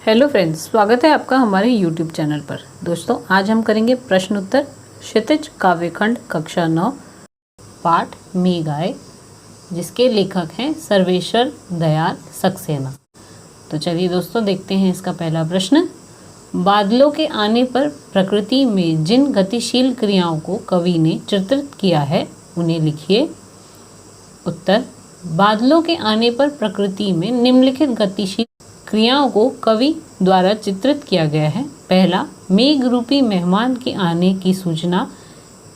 Hello friends, स्वागत है आपका हमारे यूट्यूब चैनल पर। दोस्तों, आज हम करेंगे प्रश्न उत्तर क्षितिज काव्यखंड कक्षा 9 पाठ मेघाए, जिसके लेखक हैं सर्वेश्वर दयाल सक्सेना। तो चलिए दोस्तों, देखते हैं इसका पहला प्रश्न। बादलों के आने पर प्रकृति में जिन गतिशील क्रियाओं को कवि ने चित्रित किया है उन्हें लिखिए। उत्तर: बादलों के आने पर प्रकृति में निम्नलिखित गतिशील क्रियाओं को कवि द्वारा चित्रित किया गया है। पहला, मेघ रूपी मेहमान के आने की सूचना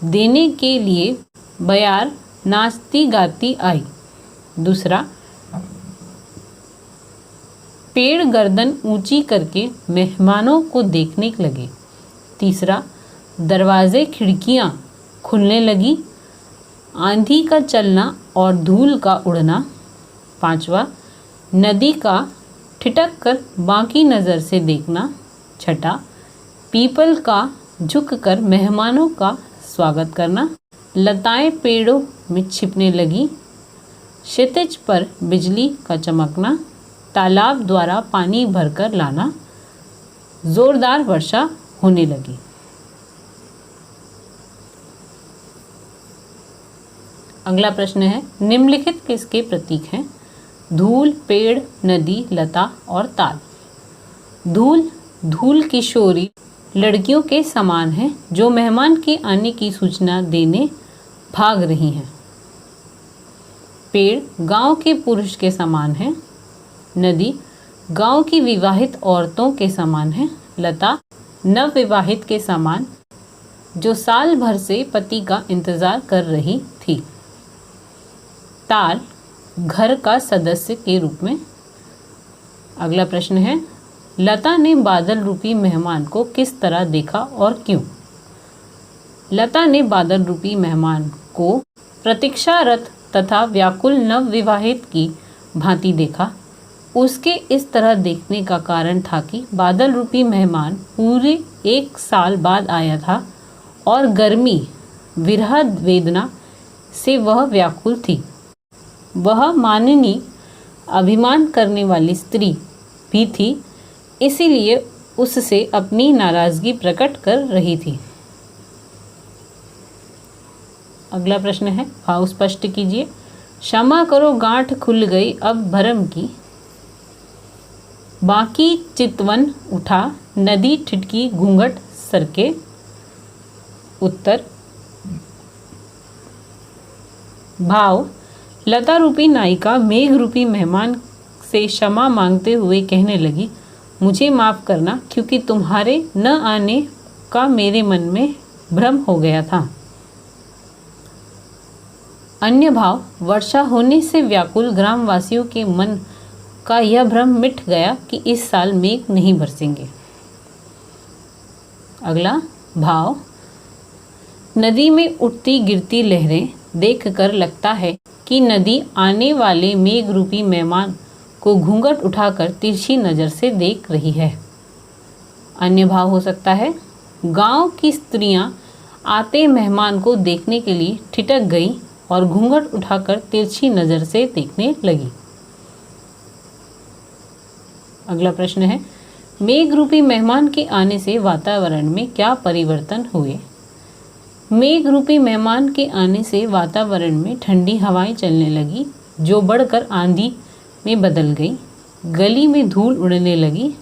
देने के लिए बयार नाचती गाती आई। दूसरा, पेड़ गर्दन ऊंची करके मेहमानों को देखने लगे। तीसरा, दरवाजे खिड़कियां खुलने लगी। आंधी का चलना और धूल का उड़ना। पांचवा, नदी का ठिठक कर बाकी नज़र से देखना। छठा, पीपल का झुककर मेहमानों का स्वागत करना। लताएं पेड़ों में छिपने लगी। क्षितिज पर बिजली का चमकना। तालाब द्वारा पानी भरकर लाना। जोरदार वर्षा होने लगी। अगला प्रश्न है, निम्नलिखित किसके प्रतीक हैं? धूल, पेड़, नदी, लता और ताल। धूल किशोरी लड़कियों के समान है जो मेहमान के आने की सूचना देने भाग रही हैं। पेड़ गांव के पुरुष के समान है। नदी गांव की विवाहित औरतों के समान है। लता नवविवाहित के समान जो साल भर से पति का इंतजार कर रही थी। ताल घर का सदस्य के रूप में। अगला प्रश्न है, लता ने बादल रूपी मेहमान को किस तरह देखा और क्यों? लता ने बादल रूपी मेहमान को प्रतीक्षारत तथा व्याकुल नवविवाहित की भांति देखा। उसके इस तरह देखने का कारण था कि बादल रूपी मेहमान पूरे 1 साल बाद आया था और गर्मी विरह वेदना से वह व्याकुल थी। वह माननीय अभिमान करने वाली स्त्री भी थी, इसीलिए उससे अपनी नाराजगी प्रकट कर रही थी। अगला प्रश्न है, भाव स्पष्ट कीजिए। क्षमा करो गांठ खुल गई अब भरम की। बाकी चितवन उठा नदी ठिठकी घूंघट सरके। उत्तर: भाव: लता रूपी नायिका मेघ रूपी मेहमान से क्षमा मांगते हुए कहने लगी, मुझे माफ़ करना क्योंकि तुम्हारे न आने का मेरे मन में भ्रम हो गया था। अन्य भाव: वर्षा होने से व्याकुल ग्रामवासियों के मन का यह भ्रम मिट गया कि इस साल मेघ नहीं बरसेंगे। अगला भाव: नदी में उठती गिरती लहरें देखकर लगता है कि नदी आने वाले मेघ रूपी मेहमान को घूंघट उठाकर तिरछी नज़र से देख रही है। अन्य भाव हो सकता है, गांव की स्त्रियां आते मेहमान को देखने के लिए ठिठक गई और घूंघट उठाकर तिरछी नज़र से देखने लगी। अगला प्रश्न है, मेघ रूपी मेहमान के आने से वातावरण में क्या परिवर्तन हुए? मेघ रूपी मेहमान के आने से वातावरण में ठंडी हवाएं चलने लगी जो बढ़कर आंधी में बदल गई। गली में धूल उड़ने लगी।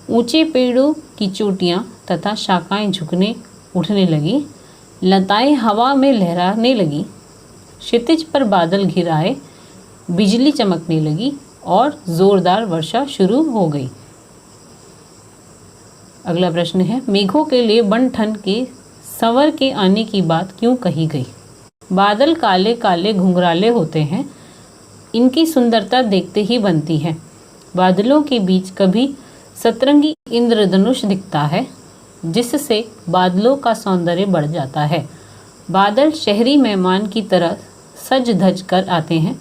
ऊंचे पेड़ों की चोटियां तथा शाखाएं झुकने उठने लगी। लताएं हवा में लहराने लगी। क्षितिज पर बादल घिर आए। बिजली चमकने लगी और जोरदार वर्षा शुरू हो गई। अगला प्रश्न है, मेघों के लिए बन ठन के संवर के आने की बात क्यों कही गई? बादल काले काले घुंघराले होते हैं, इनकी सुंदरता देखते ही बनती है। बादलों के बीच कभी सतरंगी इंद्रधनुष दिखता है जिससे बादलों का सौंदर्य बढ़ जाता है। बादल शहरी मेहमान की तरह सज धज कर आते हैं।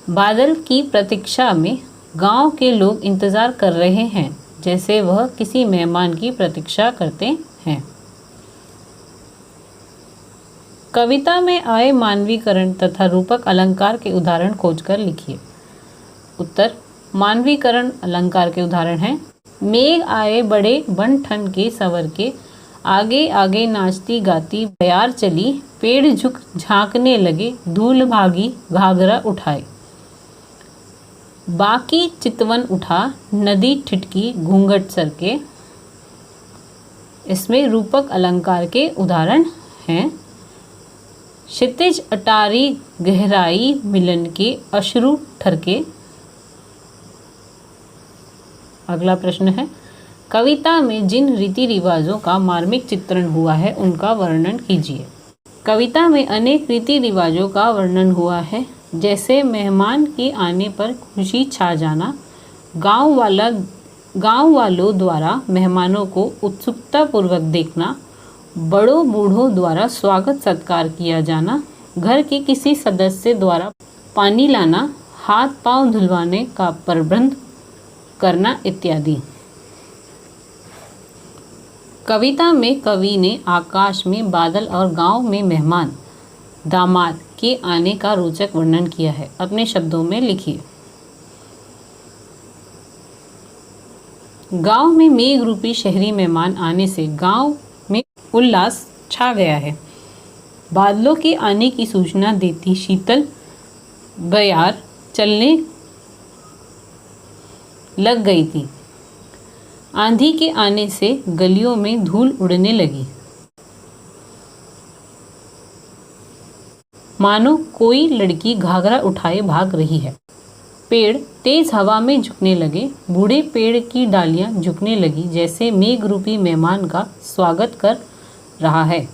बादल की प्रतीक्षा में गांव के लोग इंतजार कर रहे हैं जैसे वह किसी मेहमान की प्रतीक्षा करते हैं। कविता में आए मानवीकरण तथा रूपक अलंकार के उदाहरण खोजकर लिखिए। उत्तर: मानवीकरण अलंकार के उदाहरण हैं मेघ आए बड़े बन ठन के सवर के, आगे आगे नाचती गाती बयार चली, पेड़ झुक झांकने लगे, धूल भागी घाघरा उठाए। बाकी चितवन उठा, नदी ठिठकी घूंघट सर के। इसमें रूपक अलंकार के उदाहरण हैं। क्षितिज अटारी गहराई मिलन के, अश्रु ठरके। अगला प्रश्न है, कविता में जिन रीति रिवाजों का मार्मिक चित्रण हुआ है उनका वर्णन कीजिए। कविता में अनेक रीति रिवाजों का वर्णन हुआ है, जैसे मेहमान के आने पर खुशी छा जाना, गांव वालों द्वारा मेहमानों को उत्सुकता पूर्वक देखना, बड़ों बूढ़ों द्वारा स्वागत सत्कार किया जाना, घर के किसी सदस्य द्वारा पानी लाना, हाथ पांव धुलवाने का प्रबंध करना इत्यादि। कविता में कवि ने आकाश में बादल और गांव में मेहमान दामाद के आने का रोचक वर्णन किया है। अपने शब्दों में लिखिए। गांव में मेघ रूपी शहरी मेहमान आने से गांव में उल्लास छा गया है। बादलों के आने की सूचना देती शीतल बयार चलने लग गई थी। आंधी के आने से गलियों में धूल उड़ने लगी, मानो कोई लड़की घाघरा उठाए भाग रही है। पेड़ तेज हवा में झुकने लगे, बूढ़े पेड़ की डालियां झुकने लगी, जैसे मेघ रूपी मेहमान का स्वागत कर रहा है।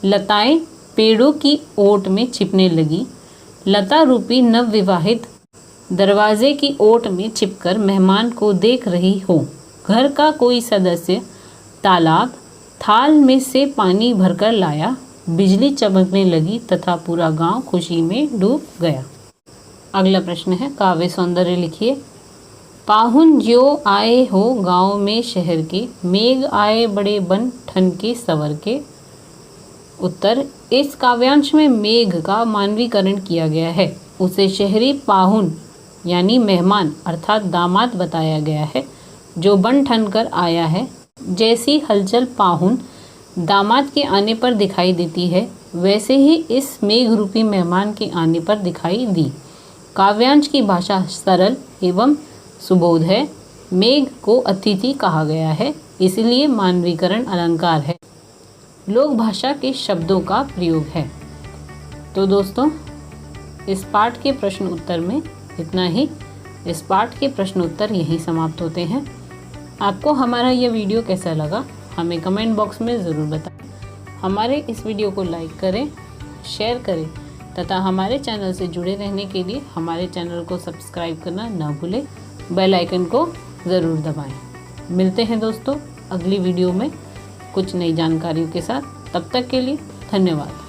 लताएं पेड़ों की ओट में छिपने लगी, लता रूपी नवविवाहित दरवाजे की ओट में छिपकर मेहमान को देख रही हो। घर का कोई सदस्य तालाब थाल में से पानी भरकर लाया, बिजली चमकने लगी तथा पूरा गांव खुशी में डूब गया। अगला प्रश्न है, काव्य सौंदर्य लिखिए। पाहुन ज्यो आए हो गांव में शहर के, मेघ आए बड़े बन ठन के सवर के। उत्तर, इस काव्यांश में मेघ का मानवीकरण किया गया है। उसे शहरी पाहुन यानी मेहमान अर्थात दामाद बताया गया है, जो बन ठन कर आया है। जैसी हलचल पाहुन दामाद के आने पर दिखाई देती है, वैसे ही इस मेघ रूपी मेहमान के आने पर दिखाई दी। काव्यांश की भाषा सरल एवं सुबोध है। मेघ को अतिथि कहा गया है, इसलिए मानवीकरण अलंकार है। लोक भाषा के शब्दों का प्रयोग है। तो दोस्तों, इस पाठ के प्रश्न उत्तर में इतना ही। इस पाठ के प्रश्न उत्तर यहीं समाप्त होते हैं। आपको हमारा यह वीडियो कैसा लगा हमें कमेंट बॉक्स में ज़रूर बताएं। हमारे इस वीडियो को लाइक करें, शेयर करें तथा हमारे चैनल से जुड़े रहने के लिए हमारे चैनल को सब्सक्राइब करना ना भूलें। बेल आइकन को ज़रूर दबाएं। मिलते हैं दोस्तों अगली वीडियो में कुछ नई जानकारियों के साथ। तब तक के लिए धन्यवाद।